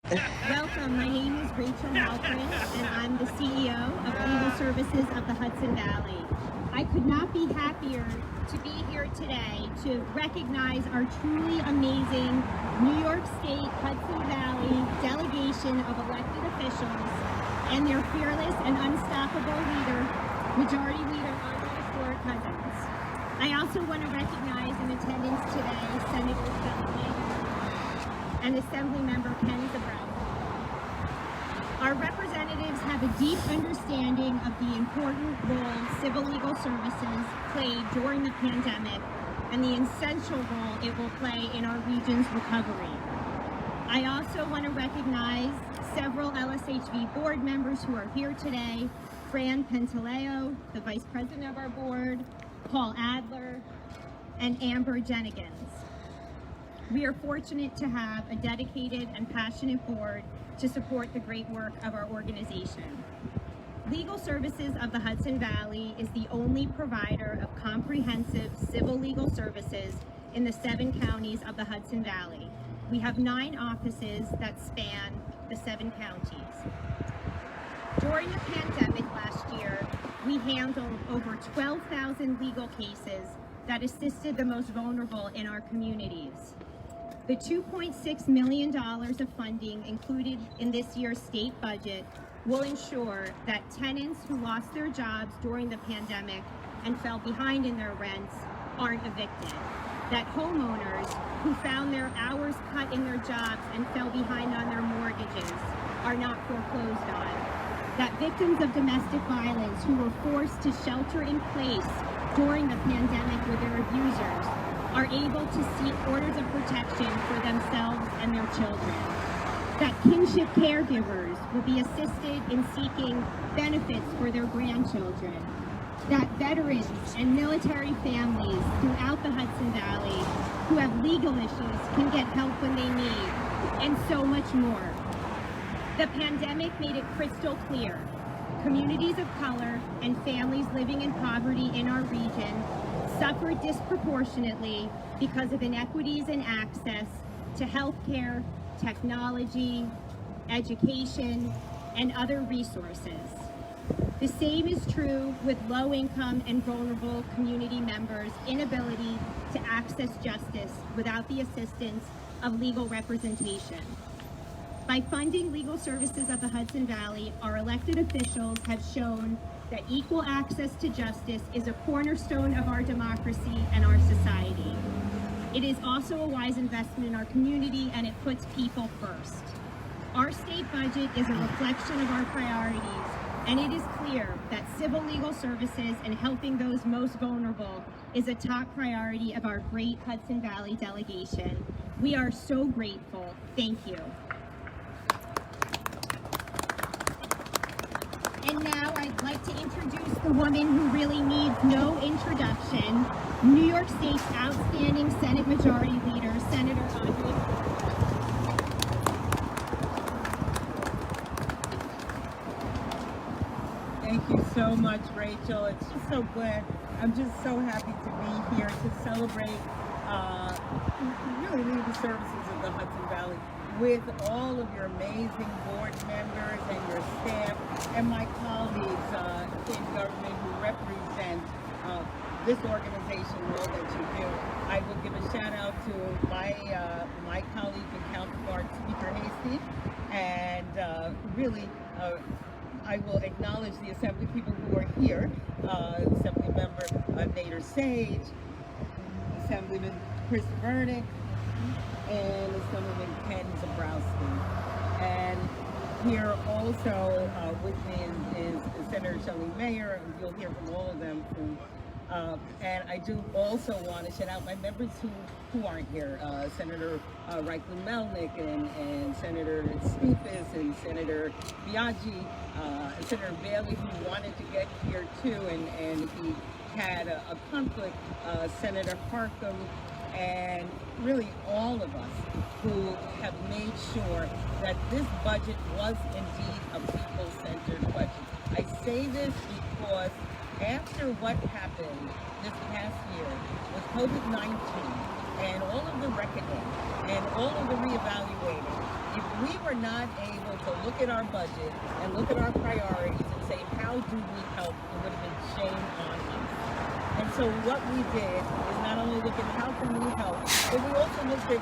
Welcome, my name is Rachel Halprin, and I'm the CEO of Legal Services of the Hudson Valley. I could not be happier to be here today to recognize our truly amazing New York State Hudson Valley delegation of elected officials and their fearless and unstoppable leader, Majority Leader Andre Ford Cousins. I also want to recognize in attendance today Senator Shelley and Assemblymember Ken Zabrowski. Our representatives have a deep understanding of the important role civil legal services played during the pandemic and the essential role it will play in our region's recovery. I also want to recognize several LSHV board members who are here today: Fran Pantaleo, the Vice President of our board, Paul Adler, and Amber Jennigans. We are fortunate to have a dedicated and passionate board to support the great work of our organization. Legal Services of the Hudson Valley is the only provider of comprehensive civil legal services in the 7 counties of the Hudson Valley. We have 9 offices that span the 7 counties. During the pandemic last year, we handled over 12,000 legal cases that assisted the most vulnerable in our communities. The $2.6 million of funding included in this year's state budget will ensure that tenants who lost their jobs during the pandemic and fell behind in their rents aren't evicted, that homeowners who found their hours cut in their jobs and fell behind on their mortgages are not foreclosed on, that victims of domestic violence who were forced to shelter in place during the pandemic with their abusers are able to seek orders of protection for themselves and their children, that kinship caregivers will be assisted in seeking benefits for their grandchildren, that veterans and military families throughout the Hudson Valley who have legal issues can get help when they need, and so much more. The pandemic made it crystal clear: communities of color and families living in poverty in our region suffered disproportionately because of inequities in access to healthcare, technology, education, and other resources. The same is true with low-income and vulnerable community members' inability to access justice without the assistance of legal representation. By funding Legal Services of the Hudson Valley, our elected officials have shown that equal access to justice is a cornerstone of our democracy and our society. It is also a wise investment in our community, and it puts people first. Our state budget is a reflection of our priorities, and it is clear that civil legal services and helping those most vulnerable is a top priority of our great Hudson Valley delegation. We are so grateful. Thank you. And now I'd like to introduce the woman who really needs no introduction, New York State's outstanding Senate Majority Leader, Senator Andre. Thank you so much, Rachel. It's just so glad. I'm just so happy to be here to celebrate really legal services of the Hudson Valley with all of your amazing board members and your staff and my colleagues in government who represent this organization and all that you do. I will give a shout out to my colleague and counterpart, Speaker Hasty, and really I will acknowledge the Assembly people who are here, Assemblymember Nader Sage, Assemblyman Chris Vernick, and Assemblyman Ken Zabrowski. And here also with me is Senator Shelley Mayer, and you'll hear from all of them. And I do also want to shout out my members who aren't here, Senator Reichman Melnick and Senator Stufus and Senator Biaggi, Senator Bailey, who wanted to get here too, and he had a conflict, Senator Harcum, and really all of us who have made sure that this budget was indeed a people-centered budget. I say this because after what happened this past year with COVID-19, and all of the reckoning and all of the reevaluating, if we were not able to look at our budget and look at our priorities and say, how do we help, it would have been shame on us. And so what we did is not only look at how can we help, but we also looked at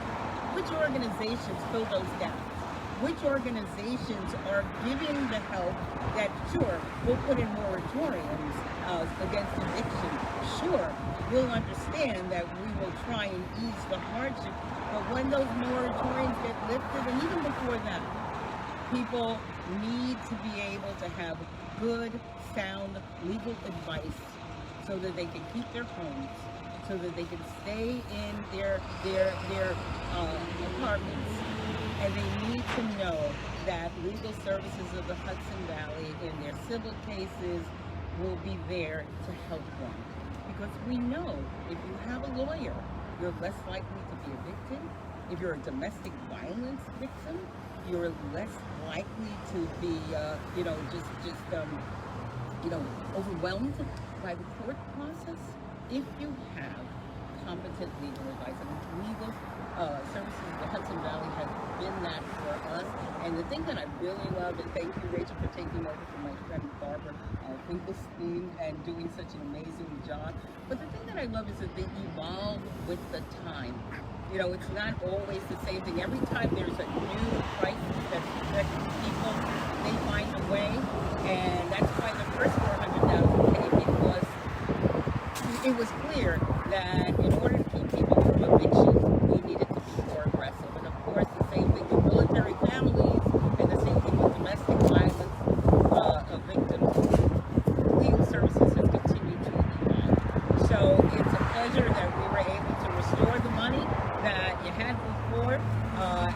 which organizations fill those gaps. Which organizations are giving the help that, sure, we'll put in moratoriums against eviction. Sure, we'll understand that we will try and ease the hardship, but when those moratoriums get lifted, and even before that, people need to be able to have good, sound legal advice so that they can keep their homes, so that they can stay in their apartments. And they need to know that legal services of the Hudson Valley in their civil cases will be there to help them. Because we know if you have a lawyer, you're less likely to be evicted. If you're a domestic violence victim, you're less likely to be, overwhelmed by the court process. If you have competent legal advice, and legal services of the Hudson Valley has been that for us. And the thing that I really love, and thank you, Rachel, for taking over from my friend Barbara Finkelstein and doing such an amazing job. But the thing that I love is that they evolve with the time. You know, it's not always the same thing. Every time there's a new crisis that's affecting people, they find a way. And that's why the first 400,000 came, because it was clear that in order to keep people from eviction, we needed to be more aggressive. And of course, the same thing with military families, and the same thing with domestic violence victims. Legal services have continued to evolve. So it's a pleasure that we were able to restore the money that you had before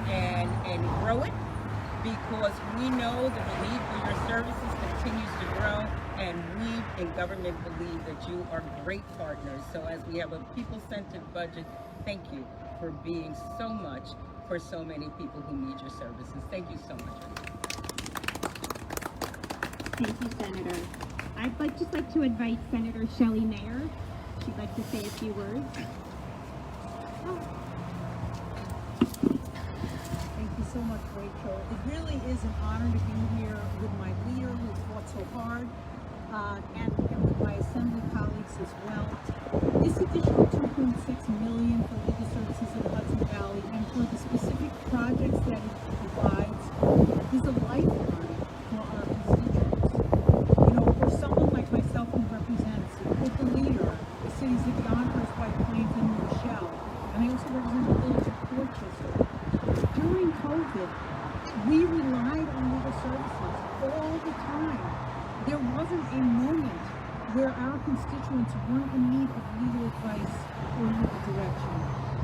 and grow it, because we know that the need for your services continues to grow, and we in government believe that you are great partners. So as we have a people-centered budget, thank you for being so much for so many people who need your services. Thank you so much. Thank you, Senator. I'd just like to invite Senator Shelley Mayer. She'd like to say a few words. Thank you so much, Rachel. It really is an honor to be here with my leader who's fought so hard, and with my assembly colleagues as well. This additional $2.6 million for legal services in the Hudson Valley and for the specific projects that it provides is a lifeline for our constituents. You know, for someone like myself who represents with the leader, the cities of Yonkers, White Plains, and Rochelle, and I also represent the village of Portchester. During COVID, we relied on legal services all the time. There wasn't a moment where our constituents weren't in need of legal advice or legal direction.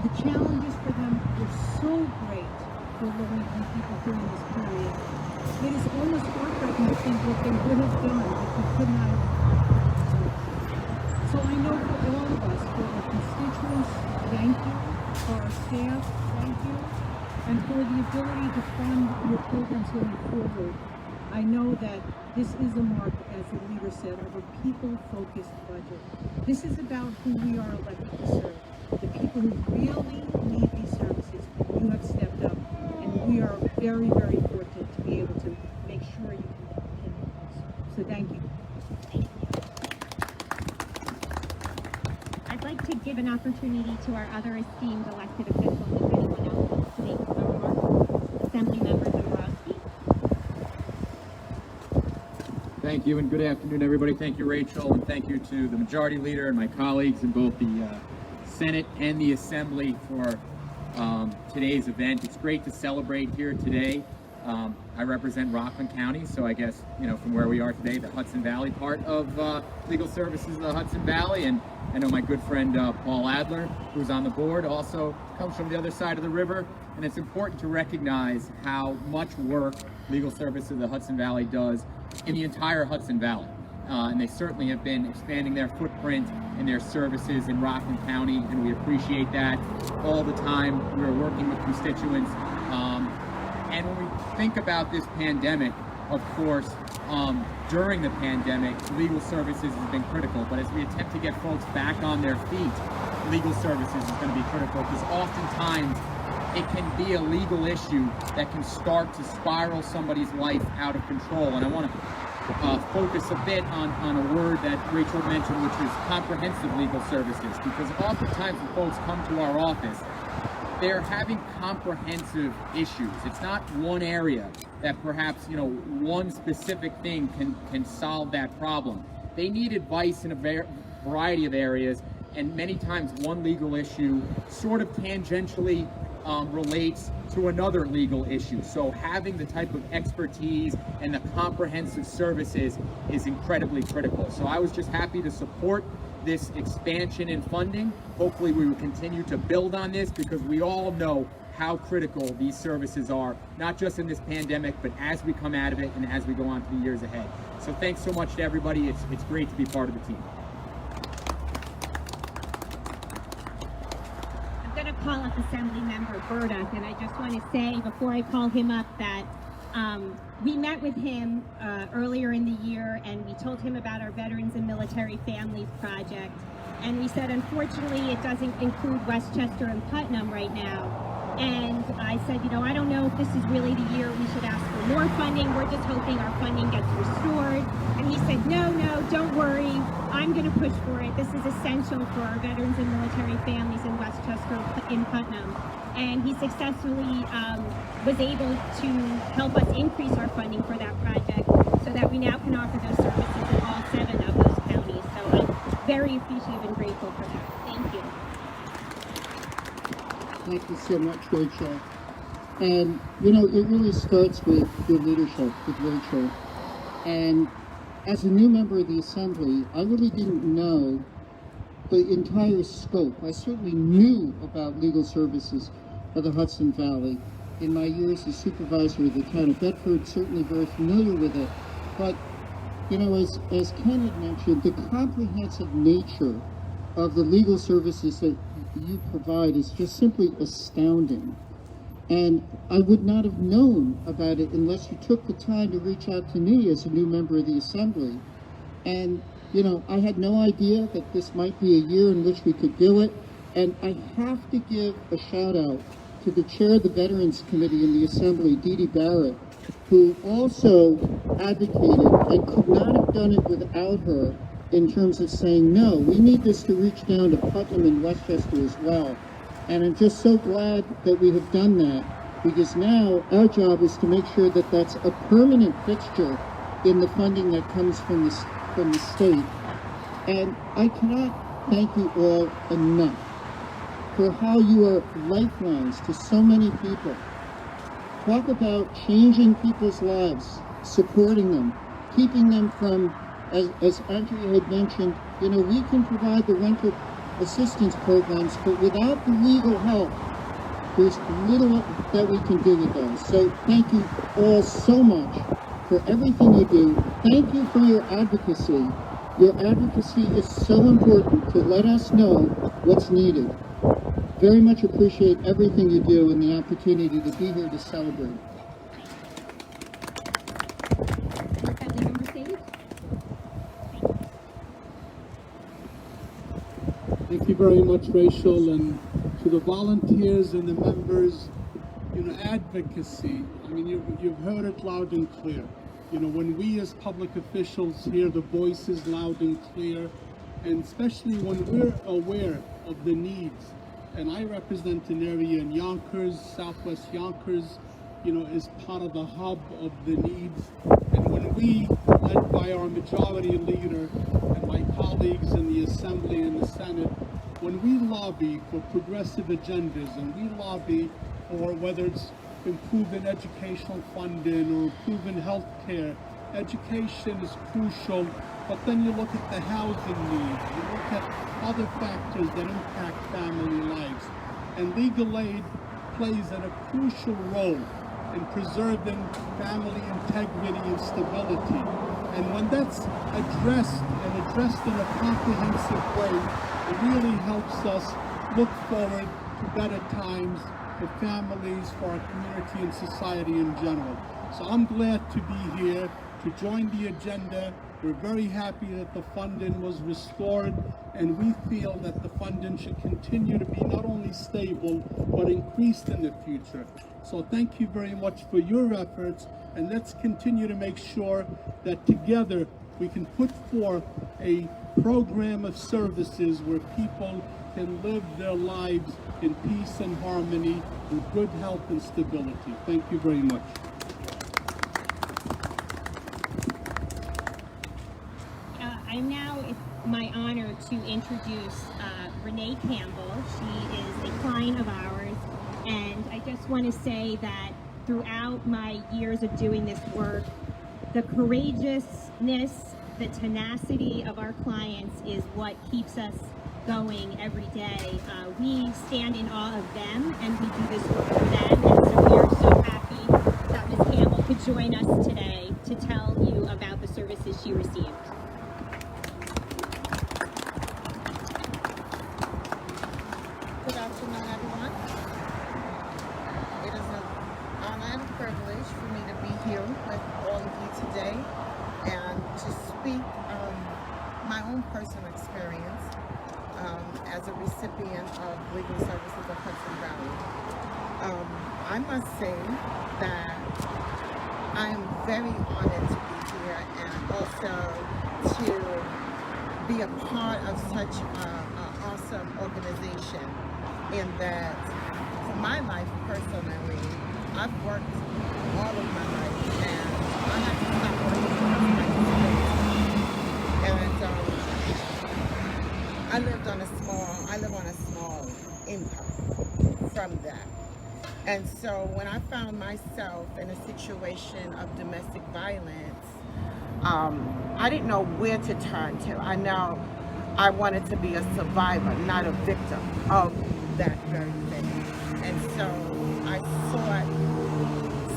The challenges for them were so great for low-income people during this period. It is almost heartbreaking to think what they would have done if we could not have done. So I know for all of us, for our constituents, thank you. For our staff, thank you. And for the ability to fund your programs going forward. I know that this is a mark, as the leader said, of a people-focused budget. This is about who we are elected to serve. The people who really need these services. You have stepped up, and we are very, very fortunate to be able to make sure you can continue this. So thank you. I'd like to give an opportunity to our other esteemed elected officials, if anyone else wants to make some remarks. Assembly Member Dombrowski. Thank you, and good afternoon, everybody. Thank you, Rachel, and thank you to the Majority Leader and my colleagues in both the Senate and the Assembly for today's event. It's great to celebrate here today. I represent Rockland County, so I guess, from where we are today, the Hudson Valley part of legal services of the Hudson Valley, and I know my good friend Paul Adler, who's on the board, also comes from the other side of the river, and it's important to recognize how much work legal services of the Hudson Valley does in the entire Hudson Valley. And they certainly have been expanding their footprint and their services in Rockland County, and we appreciate that all the time. We're working with constituents. And when we think about this pandemic, of course, during the pandemic, legal services has been critical, but as we attempt to get folks back on their feet, legal services is going to be critical, because oftentimes it can be a legal issue that can start to spiral somebody's life out of control. And I want to focus a bit on a word that Rachel mentioned, which is comprehensive legal services, because oftentimes when folks come to our office, they're having comprehensive issues. It's not one area that perhaps, one specific thing can solve that problem. They need advice in a variety of areas, and many times one legal issue sort of tangentially relates to another legal issue. So having the type of expertise and the comprehensive services is incredibly critical. So I was just happy to support this expansion in funding. Hopefully we will continue to build on this, because we all know how critical these services are, not just in this pandemic, but as we come out of it and as we go on to the years ahead. So thanks so much to everybody. It's great to be part of the team. I'm going to call up Assembly Member Burdock, and I just want to say before I call him up that we met with him earlier in the year, and we told him about our Veterans and Military Families Project, and we said unfortunately it doesn't include Westchester and Putnam right now. And I said, I don't know if this is really the year we should ask for more funding. We're just hoping our funding gets restored. And he said, no, don't worry. I'm going to push for it. This is essential for our veterans and military families in Westchester, in Putnam. And he successfully was able to help us increase our funding for that project so that we now can offer those services in all 7 of those counties. So I'm very appreciative and grateful for that. Thank you. Thank you so much, Rachel. And, it really starts with your leadership, with Rachel. And as a new member of the Assembly, I really didn't know the entire scope. I certainly knew about legal services of the Hudson Valley. In my years as supervisor of the town of Bedford, certainly very familiar with it. But, as Ken had mentioned, the comprehensive nature of the legal services that you provide is just simply astounding. And I would not have known about it unless you took the time to reach out to me as a new member of the Assembly. And, I had no idea that this might be a year in which we could do it. And I have to give a shout out to the chair of the Veterans Committee in the Assembly, Dee Dee Barrett, who also advocated and could not have done it without her in terms of saying, no, we need this to reach down to Putnam and Westchester as well. And I'm just so glad that we have done that, because now our job is to make sure that that's a permanent fixture in the funding that comes from the state. And I cannot thank you all enough for how you are lifelines to so many people. Talk about changing people's lives, supporting them, keeping them from, as Andrea had mentioned, we can provide the rental assistance programs, but without the legal help, there's little that we can do with those. So thank you all so much for everything you do. Thank you for your advocacy. Your advocacy is so important to let us know what's needed. Very much appreciate everything you do and the opportunity to be here to celebrate. Thank you very much, Rachel, and to the volunteers and the members, advocacy. I mean, you've heard it loud and clear. When we as public officials hear the voices loud and clear, and especially when we're aware of the needs, and I represent an area in Yonkers, Southwest Yonkers, is part of the hub of the needs, and when we, led by our majority leader and my colleagues in the Assembly and the Senate, when we lobby for progressive agendas and we lobby for whether it's improving educational funding or improving health care, education is crucial, but then you look at the housing needs, you look at other factors that impact family lives, and legal aid plays a crucial role in preserving family integrity and stability. And when that's addressed in a comprehensive way, it really helps us look forward to better times for families, for our community and society in general. So I'm glad to be here to join the agenda. We're very happy that the funding was restored, and we feel that the funding should continue to be not only stable, but increased in the future. So thank you very much for your efforts, and let's continue to make sure that together we can put forth a program of services where people can live their lives in peace and harmony with good health and stability. Thank you very much. It's my honor to introduce Renee Campbell. She is a client of ours, and I just want to say that throughout my years of doing this work, the courageousness, the tenacity of our clients is what keeps us going every day. We stand in awe of them, and we do this work for them, and so we are so happy that Ms. Campbell could join us today to tell you about the services she received. Good afternoon, everyone. It is an honor and a privilege for me to be here with all of you today and to speak my own personal experience as a recipient of legal services of Hudson Valley. I must say that I am very honored to be here and also to be a part of such an awesome organization, in that for my life personally, I've worked all of my life and I had to stop working and I live on a small income from that. And so when I found myself in a situation of domestic violence, I didn't know where to turn to. I know I wanted to be a survivor, not a victim of that very thing. And so I sought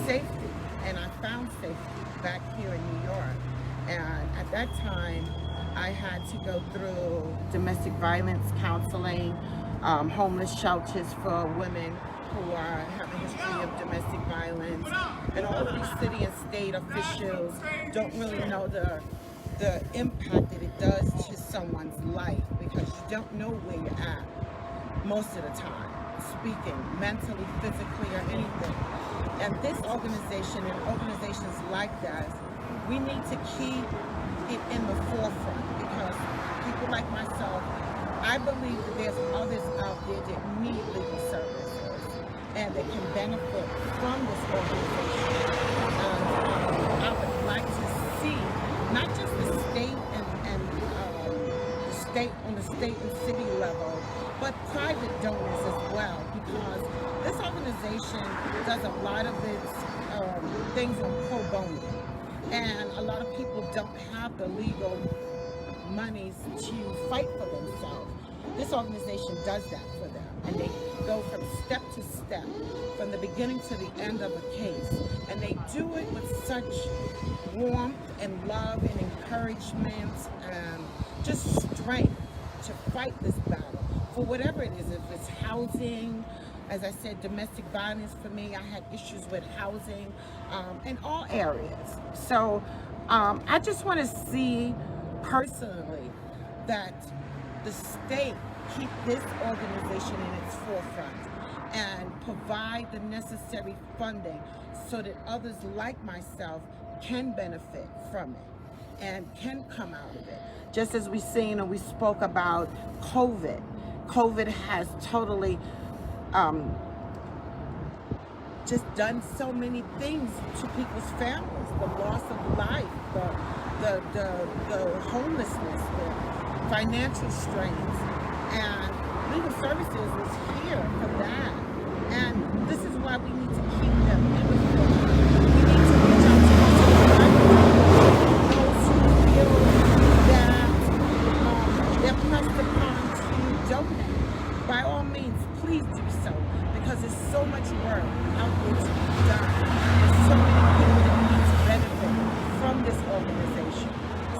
safety, and I found safety back here in New York. And at that time, I had to go through domestic violence counseling, homeless shelters for women who have a history of domestic violence. And all of these city and state officials don't really know the impact that it does to someone's life, because you don't know where you're at most of the time, speaking mentally, physically, or anything. And this organization and organizations like that, we need to keep it in the forefront, because people like myself, I believe that there's others out there that need legal services and that can benefit from this organization. I would like to see not just the state and the state on the state and city level, but private donors as well, because this organization does a lot of its things on pro bono, and a lot of people don't have the legal monies to fight for themselves. This organization does that for them, and they go from step to step, from the beginning to the end of a case, and they do it with such warmth and love and encouragement and just strength to fight this battle for whatever it is. If it's housing, as I said, domestic violence for me, I had issues with housing in all areas. So I just want to see personally that the state keep this organization in its forefront and provide the necessary funding so that others like myself can benefit from it and can come out of it. Just as we've seen and we spoke about COVID. COVID has totally just done so many things to people's families. The loss of life, the homelessness, the financial strains. And legal services is here for that. And this is why we need to keep them in the forefront. We need to reach out to those who feel that they're pressed upon to donate. By all means, please do so, because there's so much work out there to be done. There's so many people that need to benefit from this organization.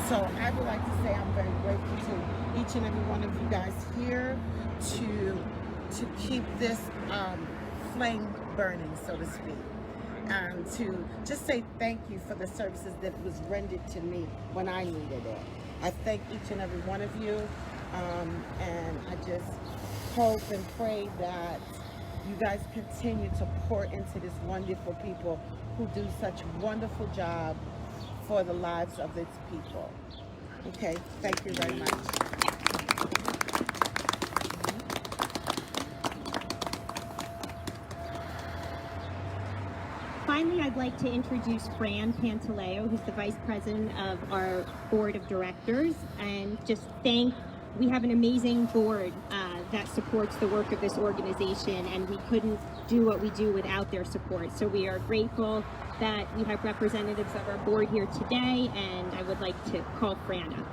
So I would like to say I'm very grateful to each and every one of you guys here to keep this flame burning, so to speak, and to just say thank you for the services that was rendered to me when I needed it. I thank each and every one of you, And I just hope and pray that you guys continue to pour into this wonderful people who do such a wonderful job for the lives of its people. Okay, thank you very much. Finally, I'd like to introduce Fran Pantaleo, who's the Vice President of our Board of Directors, and just we have an amazing board that supports the work of this organization, and we couldn't do what we do without their support. So we are grateful that we have representatives of our board here today, and I would like to call Fran up.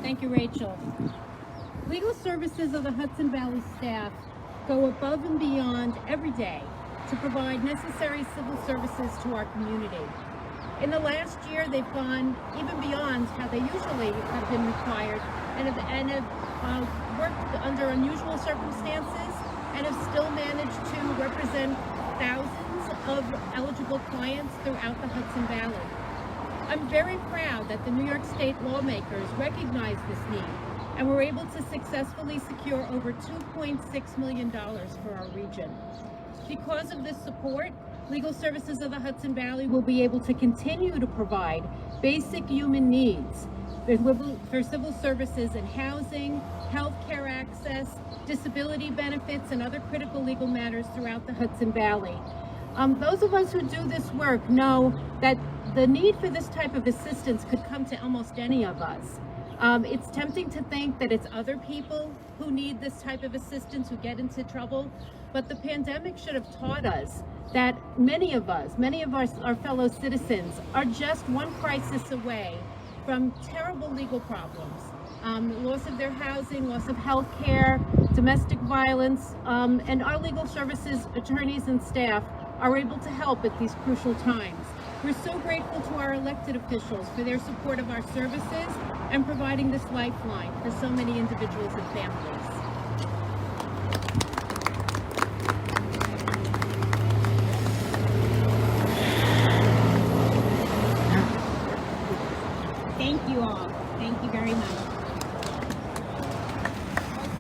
Thank you, Rachel. Legal services of the Hudson Valley staff go above and beyond every day to provide necessary civil services to our community. In the last year, they've gone even beyond how they usually have been required and have worked under unusual circumstances and have still managed to represent thousands of eligible clients throughout the Hudson Valley. I'm very proud that the New York State lawmakers recognize this need and were able to successfully secure over $2.6 million for our region. Because of this support, Legal Services of the Hudson Valley will be able to continue to provide basic human needs for civil services in housing, healthcare access, disability benefits, and other critical legal matters throughout the Hudson Valley. Those of us who do this work know that the need for this type of assistance could come to almost any of us. It's tempting to think that it's other people who need this type of assistance who get into trouble, but the pandemic should have taught us that many of our fellow citizens are just one crisis away from terrible legal problems. Loss of their housing, loss of health care, domestic violence, and our legal services attorneys and staff are able to help at these crucial times. We're so grateful to our elected officials for their support of our services and providing this lifeline for so many individuals and families. Thank you all. Thank you very much.